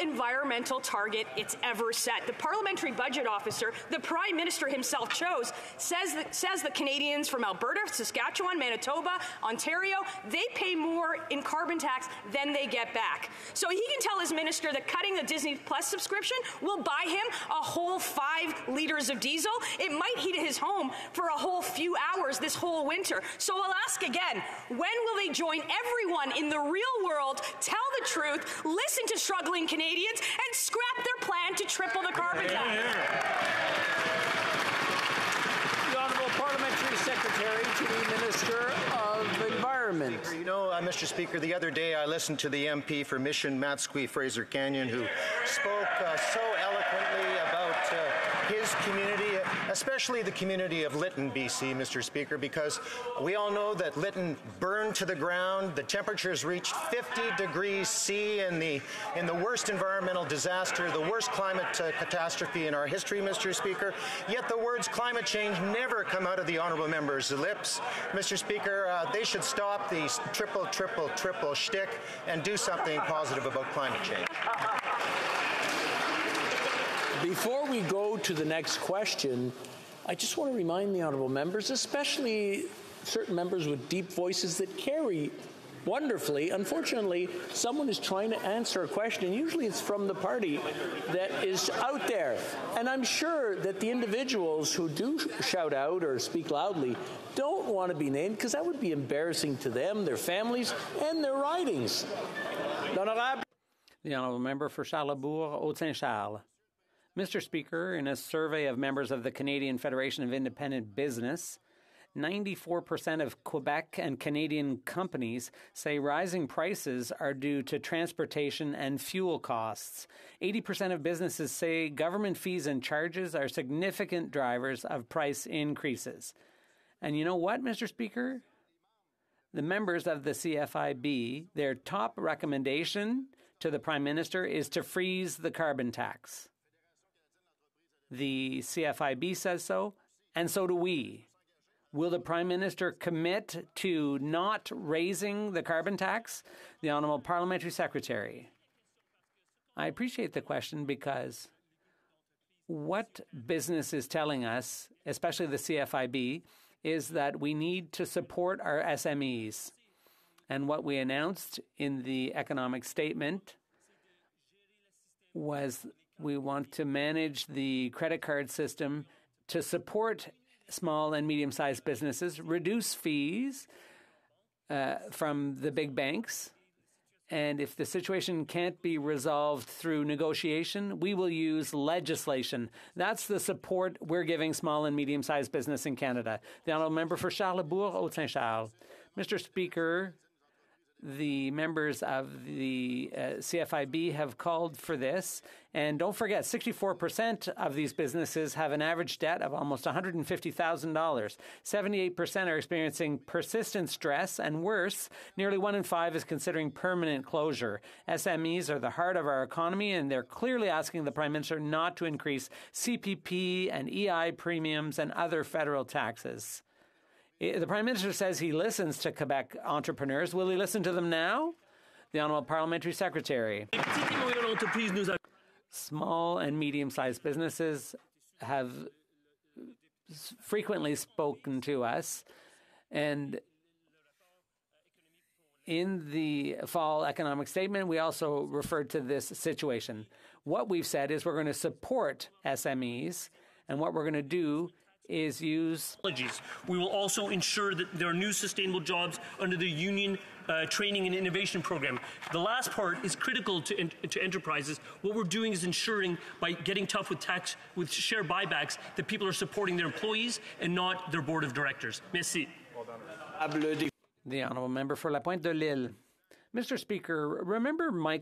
environmental target it's ever set. The parliamentary budget officer, the Prime Minister himself chose, says that Canadians from Alberta, Saskatchewan, Manitoba, Ontario, they pay more in carbon tax than they get back. So he can tell his minister that cutting the Disney Plus subscription will buy him a whole 5 liters of diesel. It might heat his home for a whole few hours this whole winter. So I'll ask again, when will they join everyone in the real world, tell the truth, listen to struggling Canadians, and scrap their plan to triple the carbon tax? The Honourable Parliamentary Secretary to the Minister of Environment. You know, Mr. Speaker, the other day I listened to the MP for Mission Matsqui Fraser Canyon, who spoke so eloquently about his community, especially the community of Lytton, BC, Mr. Speaker, because we all know that Lytton burned to the ground. The temperatures reached 50 degrees C in the worst environmental disaster, the worst climate catastrophe in our history, Mr. Speaker. Yet the words climate change never come out of the honourable members' lips. Mr. Speaker, they should stop the triple shtick and do something positive about climate change. Before we go to the next question, I just want to remind the honourable members, especially certain members with deep voices that carry wonderfully. Unfortunately, someone is trying to answer a question, and usually it's from the party that is out there. And I'm sure that the individuals who do shout out or speak loudly don't want to be named, because that would be embarrassing to them, their families, and their ridings. The honourable member for Charlesbourg, Haute-Saint-Charles. Mr. Speaker, in a survey of members of the Canadian Federation of Independent Business, 94% of Quebec and Canadian companies say rising prices are due to transportation and fuel costs. 80% of businesses say government fees and charges are significant drivers of price increases. And you know what, Mr. Speaker? The members of the CFIB, their top recommendation to the Prime Minister is to freeze the carbon tax. The CFIB says so, and so do we. Will the Prime Minister commit to not raising the carbon tax? The Honourable Parliamentary Secretary. I appreciate the question, because what business is telling us, especially the CFIB, is that we need to support our SMEs. And what we announced in the economic statement was we want to manage the credit card system to support small and medium-sized businesses, reduce fees from the big banks, and if the situation can't be resolved through negotiation, we will use legislation. That's the support we're giving small and medium-sized business in Canada. The honourable member for Charlesbourg, Haute-Saint-Charles. Mr. Speaker, the members of the CFIB have called for this. And don't forget, 64% of these businesses have an average debt of almost $150,000. 78% are experiencing persistent stress, and worse, nearly 1 in 5 is considering permanent closure. SMEs are the heart of our economy, and they're clearly asking the Prime Minister not to increase CPP and EI premiums and other federal taxes. The Prime Minister says he listens to Quebec entrepreneurs. Will he listen to them now? The Honourable Parliamentary Secretary. Small and medium-sized businesses have frequently spoken to us, and in the fall economic statement, we also referred to this situation. What we've said is we're going to support SMEs, and what we're going to do is use... We will also ensure that there are new sustainable jobs under the Union Training and Innovation Program. The last part is critical to enterprises. What we're doing is ensuring, by getting tough with share buybacks, that people are supporting their employees and not their board of directors. Merci. The honourable member for La Pointe de l'Île. Mr. Speaker, remember Michael